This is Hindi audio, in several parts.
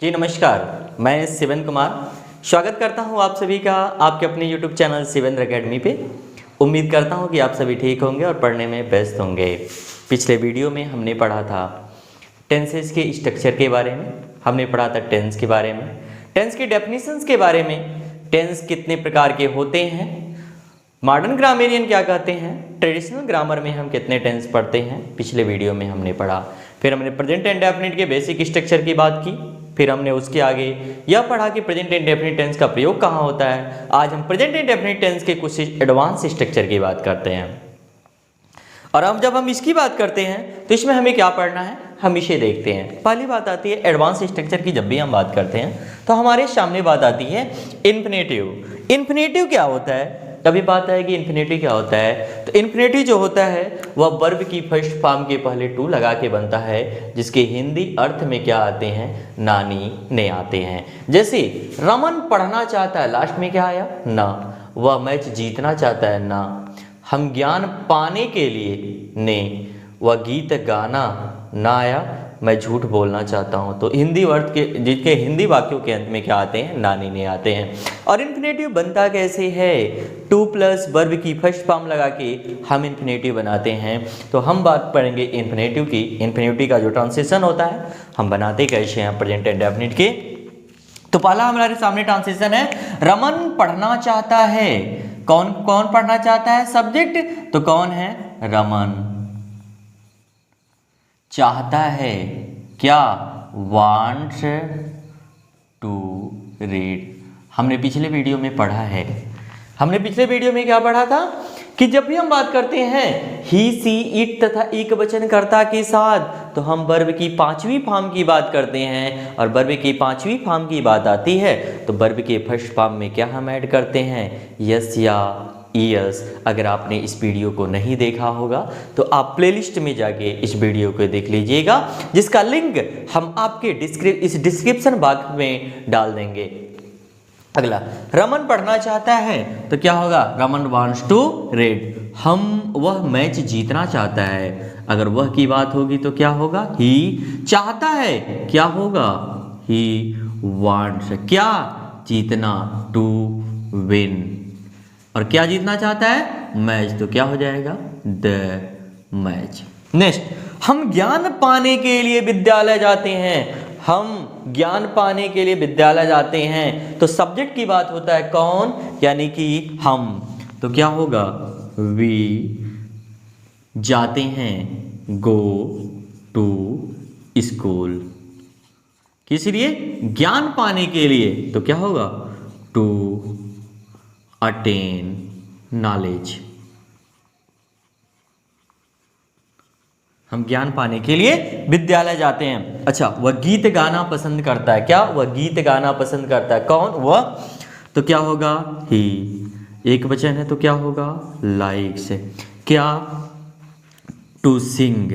जी नमस्कार, मैं शिवेंद्र कुमार स्वागत करता हूं आप सभी का आपके अपने YouTube चैनल शिवेंद्र एकेडमी पे। उम्मीद करता हूं कि आप सभी ठीक होंगे और पढ़ने में व्यस्त होंगे। पिछले वीडियो में हमने पढ़ा था टेंसेस के स्ट्रक्चर के बारे में, हमने पढ़ा था टेंस के बारे में, टेंस के डेफिनेशंस के बारे में, टेंस कितने प्रकार के होते हैं, मॉडर्न ग्रामेरियन क्या कहते हैं, ट्रेडिशनल ग्रामर में हम कितने टेंस पढ़ते हैं, पिछले वीडियो में हमने पढ़ा। फिर हमने प्रेजेंट इंडेफिनिट के बेसिक स्ट्रक्चर की बात की। फिर हमने उसके आगे यह पढ़ा कि प्रेजेंट इंडेफिनिट टेंस का प्रयोग कहाँ होता है। आज हम प्रेजेंट इंडेफिनिट टेंस के कुछ एडवांस स्ट्रक्चर की बात करते हैं। और अब जब हम इसकी बात करते हैं तो इसमें हमें क्या पढ़ना है, हम इसे देखते हैं। पहली बात आती है एडवांस स्ट्रक्चर की। जब भी हम बात करते हैं तो हमारे सामने बात आती है इन्फिनेटिव। इन्फिनेटिव क्या होता है, कभी बात आएगी इन्फिनेटिव क्या होता है। तो इन्फिनेटिव जो होता है वह वर्ब की फर्स्ट फॉर्म के पहले टू लगा के बनता है, जिसके हिंदी अर्थ में क्या आते हैं, नानी ने आते हैं। जैसे रमन पढ़ना चाहता है, लास्ट में क्या आया, ना। वह मैच जीतना चाहता है, ना। हम ज्ञान पाने के लिए, ने। वह गीत गाना, ना आया। मैं झूठ बोलना चाहता हूँ। तो हिंदी वर्ड के जिसके हिंदी वाक्यों के अंत में क्या आते हैं, नानी ने आते हैं। और इन्फिनेटिव बनता कैसे है, टू प्लस वर्ब की फर्स्ट फॉर्म लगा के हम इन्फिनेटिव बनाते हैं। तो हम बात करेंगे इन्फिनेटिव की। इन्फिनेटिव का जो ट्रांसलेशन होता है हम बनाते कैसे हैं प्रेजेंट इंडेफिनिट के। तो पहला हमारे सामने ट्रांसलेशन है, रमन पढ़ना चाहता है। कौन कौन पढ़ना चाहता है, सब्जेक्ट तो कौन है, रमन। चाहता है क्या, वांट्स टू रीड। हमने पिछले वीडियो में पढ़ा है, हमने पिछले वीडियो में क्या पढ़ा था कि जब भी हम बात करते हैं ही सी इट तथा एक वचन कर्ता के साथ, तो हम वर्ब की पांचवी फॉर्म की बात करते हैं। और वर्ब की पांचवी फॉर्म की बात आती है तो वर्ब के फर्स्ट फॉर्म में क्या हम ऐड करते हैं, यस या ईयर्स। अगर आपने इस वीडियो को नहीं देखा होगा तो आप प्लेलिस्ट में जाके इस वीडियो को देख लीजिएगा, जिसका लिंक हम आपके इस डिस्क्रिप्शन बॉक्स में डाल देंगे। अगला, रमन पढ़ना चाहता है तो क्या होगा, रमन वांट्स टू रीड। वह मैच जीतना चाहता है। अगर वह की बात होगी तो क्या होगा, ही चाहता है, क्या होगा, ही वांट्स, क्या जीतना, टू विन। और क्या जीतना चाहता है, मैच, तो क्या हो जाएगा, द मैच। नेक्स्ट, हम ज्ञान पाने के लिए विद्यालय जाते हैं। हम ज्ञान पाने के लिए विद्यालय जाते हैं तो सब्जेक्ट की बात होता है कौन, यानी कि हम। तो क्या होगा, वी जाते हैं, गो टू स्कूल। किस लिए, ज्ञान पाने के लिए। तो क्या होगा, टू अटेन नॉलेज। हम ज्ञान पाने के लिए विद्यालय जाते हैं। अच्छा, वह गीत गाना पसंद करता है। क्या, वह गीत गाना पसंद करता है, कौन, वह। तो क्या होगा, ही। एक वचन है तो क्या होगा, लाइक्स। क्या, टू सिंग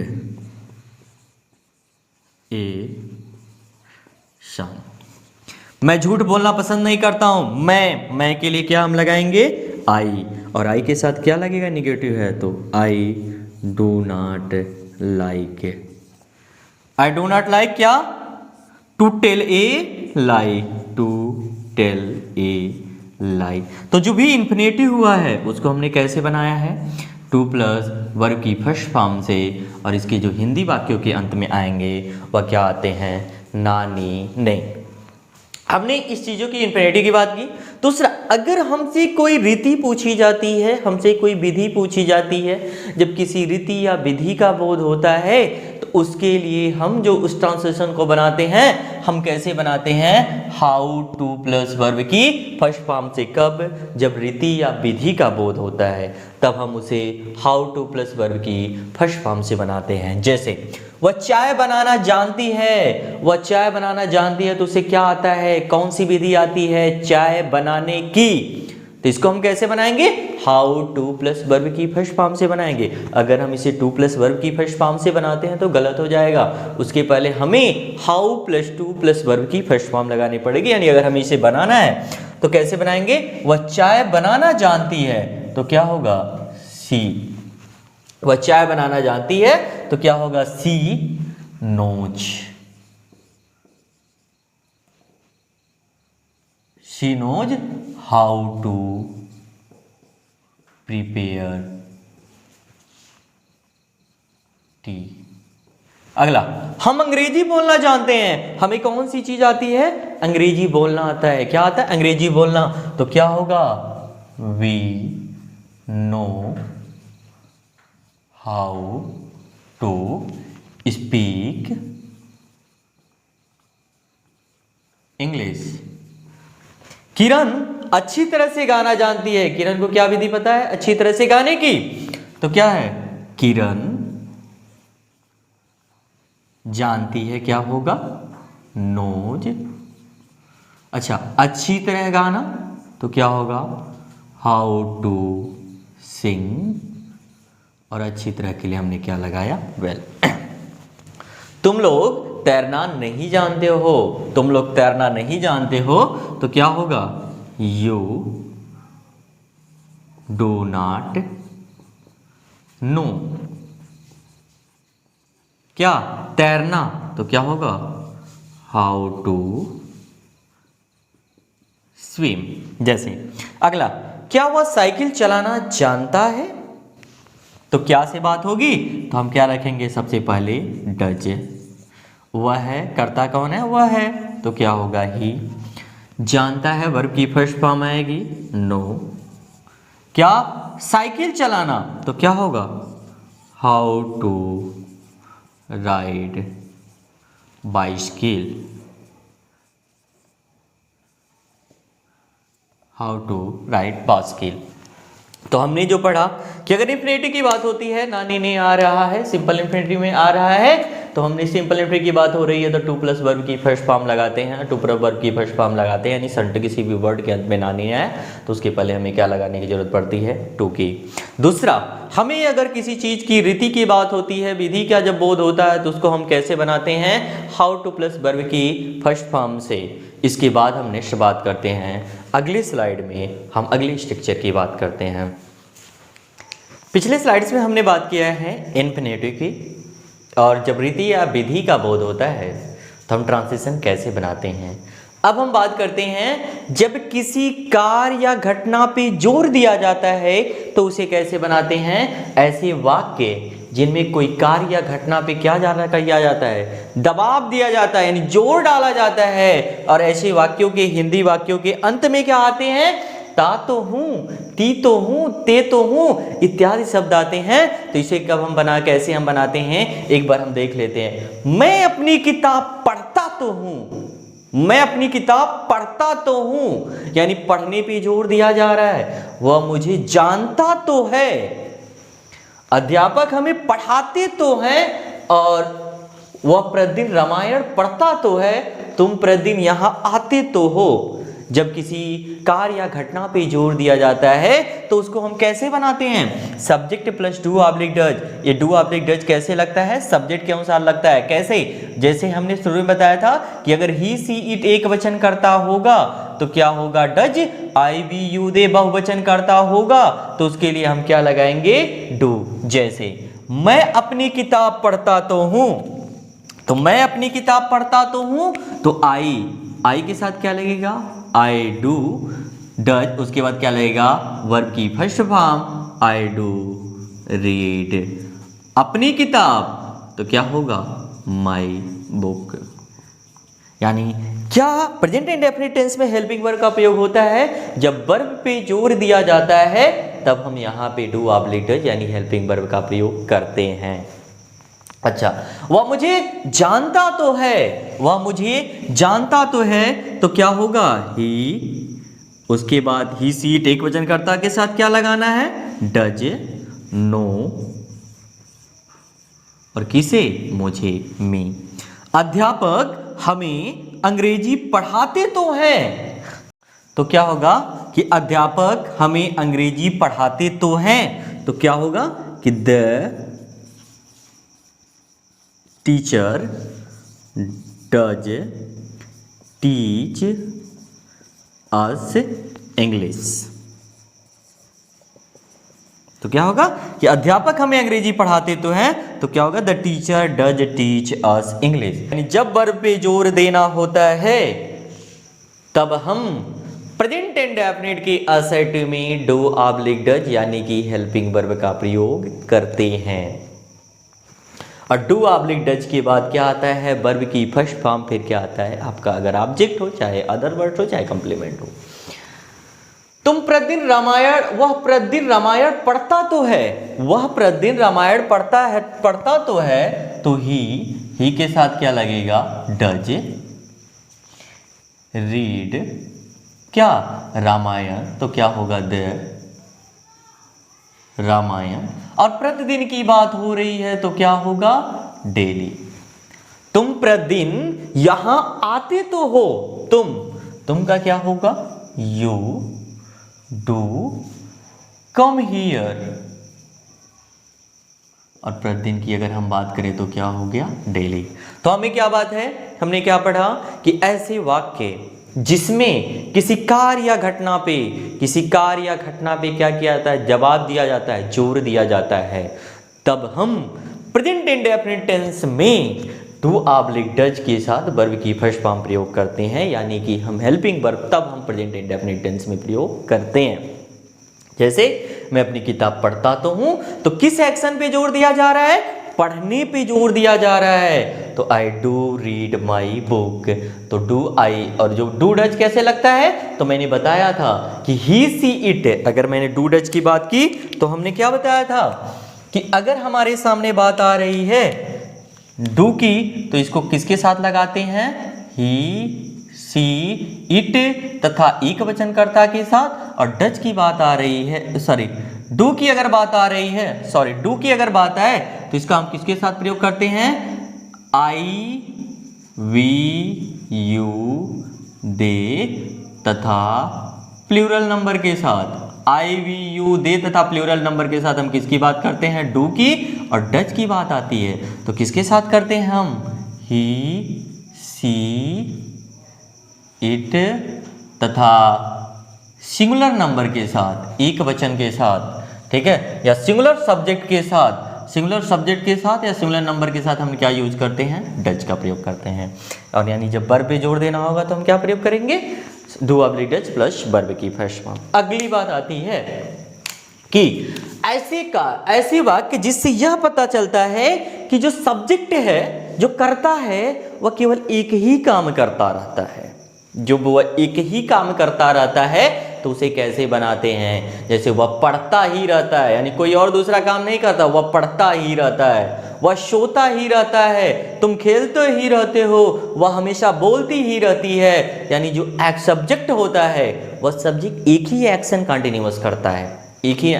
ए सॉन्ग। मैं झूठ बोलना पसंद नहीं करता हूं। मैं के लिए क्या हम लगाएंगे, आई। और आई के साथ क्या लगेगा, निगेटिव है तो I do not like. I do not like क्या, to tell a lie, to tell a lie. तो जो भी इन्फिनेटिव हुआ है उसको हमने कैसे बनाया है, टू प्लस वर्ब की फर्स्ट फॉर्म से। और इसके जो हिंदी वाक्यों के अंत में आएंगे वह क्या आते हैं, नानी ने। हमने इस चीज़ों की इन्फिनेटिव की बात की। दूसरा, अगर हमसे कोई रीति पूछी जाती है, हमसे कोई विधि पूछी जाती है, जब किसी रीति या विधि का बोध होता है तो उसके लिए हम जो उस ट्रांसलेशन को बनाते हैं, हम कैसे बनाते हैं, हाउ टू प्लस वर्ब की फर्स्ट फॉर्म से। कब, जब रीति या विधि का बोध होता है तब हम उसे हाउ टू प्लस वर्ब की फर्स्ट फॉर्म से बनाते हैं। जैसे वह चाय बनाना जानती है, वह चाय बनाना जानती है तो उसे क्या आता है, कौन सी विधि आती है, चाय बनाने की। तो इसको हम कैसे बनाएंगे, हाउ टू प्लस वर्ब की फर्स्ट फॉर्म से बनाएंगे। अगर हम इसे टू प्लस वर्ब की फर्स्ट फॉर्म से बनाते हैं तो गलत हो जाएगा। उसके पहले हमें how plus two plus verb की फर्स्ट फॉर्म लगानी पड़ेगी। यानी अगर हमें इसे बनाना है तो कैसे बनाएंगे, वह चाय बनाना जानती है तो क्या होगा, सी। वह चाय बनाना जानती है तो क्या होगा, she knows. She knows how to prepare tea. अगला, हम अंग्रेजी बोलना जानते हैं। हमें कौन सी चीज आती है? अंग्रेजी बोलना आता है। क्या आता है? अंग्रेजी बोलना। तो क्या होगा? We know how to speak English. Kiran अच्छी तरह से गाना जानती है। किरण को क्या विधि पता है अच्छी तरह से गाने की? तो क्या है? किरण जानती है, क्या होगा? नोज। अच्छा, अच्छी तरह गाना तो क्या होगा? How to sing. और अच्छी तरह के लिए हमने क्या लगाया? वेल। तुम लोग तैरना नहीं जानते हो, तुम लोग तैरना नहीं जानते हो तो क्या होगा? You do not know. क्या? तैरना तो क्या होगा? How to swim. जैसे अगला, क्या वह साइकिल चलाना जानता है? तो क्या से बात होगी? तो हम क्या रखेंगे? सबसे पहले डज। वह है, करता कौन है? वह है, तो क्या होगा? ही। जानता है, वर्ब की फर्स्ट फॉर्म आएगी नो। क्या? साइकिल चलाना तो क्या होगा? How to ride bicycle. How to ride bicycle. तो हमने जो पढ़ा कि अगर इंफिनिटिव की बात होती है, नानी ने आ रहा है, सिंपल इंफिनिटिव में आ रहा है, तो हमने सिंपल इंफिनिटिव की बात हो रही है तो टू प्लस वर्ब की फर्स्ट फॉर्म लगाते हैं, टू प्लस वर्ब की फर्स्ट फॉर्म लगाते हैं, यानी सन्ट किसी भी वर्ड के अंत में नानी है तो उसके पहले हमें क्या लगाने की जरूरत पड़ती है? टू की। दूसरा, हमें अगर किसी चीज की रीति की बात होती है, विधि का जब बोध होता है तो उसको हम कैसे बनाते हैं? हाउ टू प्लस वर्ब की फर्स्ट फॉर्म से। इसके बाद हम नेक्स्ट बात करते हैं, अगले स्लाइड में हम अगले स्ट्रक्चर की बात करते हैं। पिछले स्लाइड्स में हमने बात किया है इंफिनिटिव की, और जब रीति या विधि का बोध होता है तो हम ट्रांजिशन कैसे बनाते हैं। अब हम बात करते हैं जब किसी कार्य या घटना पे जोर दिया जाता है तो उसे कैसे बनाते हैं। ऐसे वाक्य जिनमें कोई कार्य या घटना पे क्या किया जाता है? दबाव दिया जाता है, यानी जोर डाला जाता है। और ऐसे वाक्यों के, हिंदी वाक्यों के अंत में क्या आते हैं? ता तो हूं, ती तो हूं, ते तो हूं इत्यादि शब्द आते हैं। तो इसे कब हम कैसे हम बनाते हैं, एक बार हम देख लेते हैं। मैं अपनी किताब पढ़ता तो हूं, मैं अपनी किताब पढ़ता तो हूं, यानी पढ़ने पे जोर दिया जा रहा है। वह मुझे जानता तो है, अध्यापक हमें पढ़ाते तो हैं, और वह प्रतिदिन रामायण पढ़ता तो है, तुम प्रतिदिन यहां आते तो हो। जब किसी कार्य या घटना पे जोर दिया जाता है तो उसको हम कैसे बनाते हैं? Subject plus do oblique does. ये डू ऑब्लिक डज कैसे लगता है? सब्जेक्ट के अनुसार लगता है। कैसे? जैसे हमने शुरू में बताया था कि अगर ही सी इट एक वचन करता होगा तो क्या होगा? Does. I we you they बहुवचन करता होगा तो उसके लिए हम क्या लगाएंगे? डू। जैसे मैं अपनी किताब पढ़ता तो हूं, तो मैं अपनी किताब पढ़ता तो हूं, तो आई के साथ क्या लगेगा? I do. डज, उसके बाद क्या लगेगा? वर्ब की first form I do read. अपनी किताब तो क्या होगा? My book. यानी क्या प्रेजेंट इंडेफिनिट टेंस में हेल्पिंग वर्ब का प्रयोग होता है? जब वर्ब पे जोर दिया जाता है तब हम यहाँ पे डू ऑब्लिक डज यानी हेल्पिंग वर्ब का प्रयोग करते हैं। अच्छा, वह मुझे जानता तो है, वह मुझे जानता तो है, तो क्या होगा? ही। उसके बाद ही सी इट एक वचन कर्ता के साथ क्या लगाना है? डज। नो। और किसे? मुझे, मी। अध्यापक हमें अंग्रेजी पढ़ाते तो हैं, तो क्या होगा कि अध्यापक हमें अंग्रेजी पढ़ाते तो हैं, तो क्या होगा कि the teacher does teach us English. तो क्या होगा कि अध्यापक हमें अंग्रेजी पढ़ाते तो हैं, तो क्या होगा? The teacher does teach us English. यानी जब वर्ब पे जोर देना होता है तब हम प्रेजेंट इंडेफिनिट के असर्टिव में डू ऑब्लिक डज यानी कि हेल्पिंग वर्ब का प्रयोग करते हैं। और डू ऑब्लिक डज के बाद क्या आता है, वर्ब की फर्स्ट फॉर्म, फिर क्या आता है आपका अगर ऑब्जेक्ट हो, चाहे अदर वर्ड हो, चाहे कंप्लीमेंट हो। तुम प्रतिदिन रामायण, वह प्रतिदिन रामायण पढ़ता तो है, वह प्रतिदिन रामायण पढ़ता तो है, तो ही के साथ क्या लगेगा, डज रीड क्या रामायण, तो क्या होगा द रामायण। और प्रतिदिन की बात हो रही है तो क्या होगा, डेली। तुम प्रतिदिन यहां आते तो हो, तुम का क्या होगा, यू डू कम हियर। और प्रतिदिन की अगर हम बात करें तो क्या हो गया, डेली। तो हमें क्या बात है, हमने क्या पढ़ा कि ऐसे वाक्य जिसमें किसी कार्य या घटना पे क्या किया जाता है, जवाब दिया जाता है, जोर दिया जाता है, तब हम प्रेजेंट इंडेफिनिट टेंस में डू ऑब्लिक डज के साथ वर्ब की फर्स्ट फॉर्म प्रयोग करते हैं, यानी कि हम हेल्पिंग वर्ब तब हम प्रेजेंट इंडेफिनिट टेंस में प्रयोग करते हैं। जैसे मैं अपनी किताब पढ़ता तो हूं, तो किस एक्शन पे जोर दिया जा रहा है, पढ़ने पे जोर दिया जा रहा है, तो I do read my book. तो डू आई और जो डू डज कैसे लगता है, तो मैंने बताया था कि ही सी इट। अगर मैंने डू डज की बात की तो हमने क्या बताया था कि अगर हमारे सामने बात आ रही है डू की, तो इसको किसके साथ लगाते हैं, ही सी इट तथा एक वचनकर्ता के साथ। और डज की बात आ रही है, सॉरी डू की अगर बात आ रही है, सॉरी डू की अगर बात आए तो इसका हम किसके साथ प्रयोग करते हैं, आई वी यू दे तथा प्लूरल नंबर के साथ। आई वी यू दे तथा प्लूरल नंबर के साथ हम किसकी बात करते हैं, डू की। और डज की बात आती है तो किसके साथ करते हैं हम, ही सी इट तथा सिंगुलर नंबर के साथ, एक वचन के साथ, ठीक है, या सिंगुलर सब्जेक्ट के साथ, या सिंगुलर नंबर के साथ हम क्या यूज करते हैं, डज का प्रयोग करते हैं। और यानी जब वर्ब पे जोर देना होगा तो हम क्या प्रयोग करेंगे, do oblique does plus verb की फर्स्ट फॉर्म। अगली बात आती है कि ऐसे वाक्य जिससे यह पता चलता है कि जो सब्जेक्ट है, जो करता है, वह केवल एक ही काम करता रहता है। जो वह एक ही काम करता रहता है तो उसे कैसे बनाते हैं, जैसे वह पढ़ता ही रहता है, यानी कोई और दूसरा काम नहीं करता, वह पढ़ता ही रहता है, वह सोता ही रहता है, तुम खेलते ही रहते हो, वह हमेशा बोलती ही रहती है। यानी जो एक सब्जेक्ट होता है वह सब्जेक्ट एक ही एक्शन कंटिन्यूअस करता है, एक ही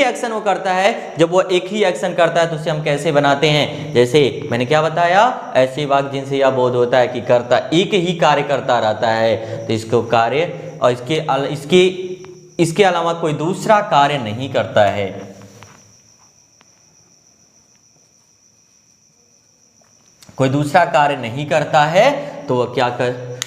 एक्शन वो करता है। जब वो एक ही एक्शन करता है तो उसे हम कैसे बनाते हैं, जैसे मैंने क्या बताया, ऐसे वाक्य जिनसे यह बोध होता है कि करता एक ही कार्य करता रहता है, तो इसको कार्य और इसके अलावा कोई दूसरा कार्य नहीं करता है। कोई दूसरा कार्य नहीं करता है तो वह क्या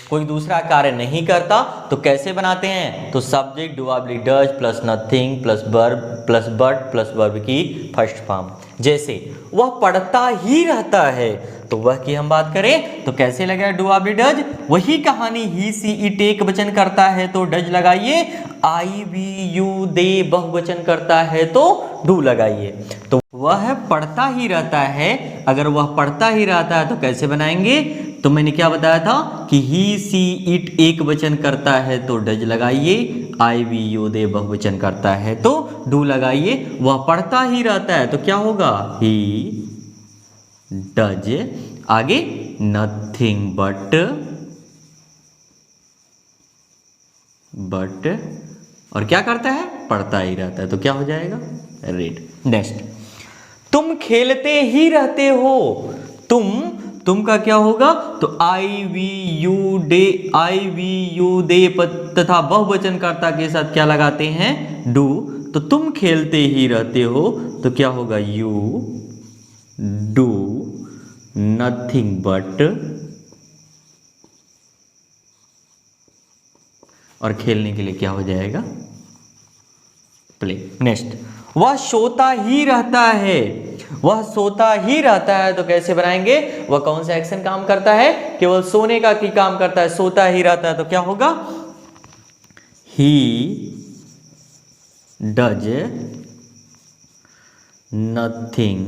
कोई दूसरा कार्य नहीं करता तो कैसे बनाते हैं, तो subject do oblique does plus nothing plus verb plus but plus verb की फर्स्ट फॉर्म। जैसे वह पढ़ता ही रहता है, तो वह की हम बात करें तो कैसे लगेगा, डू ऑब्लिक डज। वही कहानी ही सी इट एक वचन करता है तो डज लगाइए, आई वी यू दे बहुवचन करता है तो डू लगाइए। तो वह पढ़ता ही रहता है, अगर वह पढ़ता ही रहता है तो कैसे बनाएंगे, तो मैंने क्या बताया था कि ही सी इट एक वचन करता है तो डज लगाइए, आई वी यू दे बहुवचन करता है तो डू लगाइए। वह पढ़ता ही रहता है तो क्या होगा, ही डज, आगे नथिंग बट और क्या करता है, पढ़ता ही रहता है तो क्या हो जाएगा, रीड। नेक्स्ट, तुम खेलते ही रहते हो, तुम का क्या होगा, तो आई वी यू दे तथा बहुवचनकर्ता के साथ क्या लगाते हैं, डू। तो तुम खेलते ही रहते हो तो क्या होगा, यू डू नथिंग बट, और खेलने के लिए क्या हो जाएगा, प्ले। नेक्स्ट, वह सोता ही रहता है, वह सोता ही रहता है तो कैसे बनाएंगे, वह कौन सा एक्शन काम करता है, केवल सोने का की काम करता है, सोता ही रहता है तो क्या होगा, he does nothing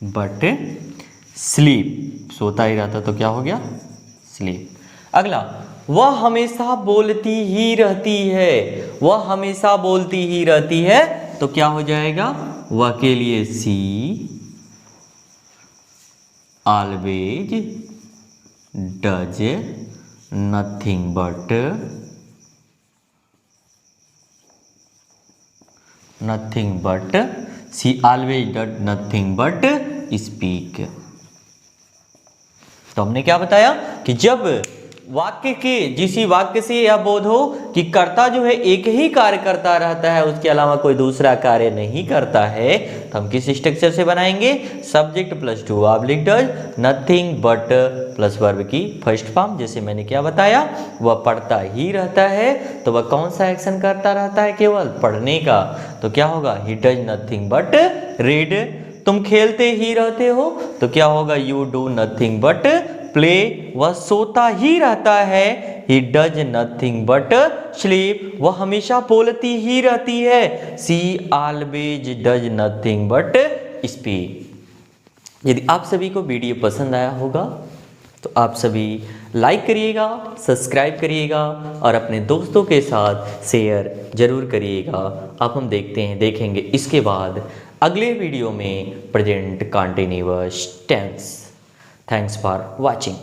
but sleep. सोता ही रहता तो क्या हो गया? स्लीप। अगला, वह हमेशा बोलती ही रहती है। वह हमेशा बोलती ही रहती है तो क्या हो जाएगा? वह के लिए she always does nothing but she always does nothing but speak. तो हमने क्या बताया कि जब वाक्य के जिस वाक्य से यह बोध हो कि कर्ता जो है एक ही कार्य करता रहता है, उसके अलावा कोई दूसरा कार्य नहीं करता है, तो हम किस स्ट्रक्चर से बनाएंगे? Subject plus two oblique does nothing but plus verb की फर्स्ट फॉर्म। जैसे मैंने क्या बताया, वह पढ़ता ही रहता है तो वह कौन सा एक्शन करता रहता है? केवल पढ़ने का। तो क्या होगा? He does nothing but read. तुम खेलते ही रहते हो तो क्या होगा? You do nothing but play. वह सोता ही रहता है, he does nothing but sleep. वह हमेशा बोलती ही रहती है, she always does nothing but speak. यदि आप सभी को वीडियो पसंद आया होगा तो आप सभी लाइक करिएगा, सब्सक्राइब करिएगा और अपने दोस्तों के साथ शेयर जरूर करिएगा। अब हम देखेंगे इसके बाद अगले वीडियो में present continuous tense. Thanks for watching.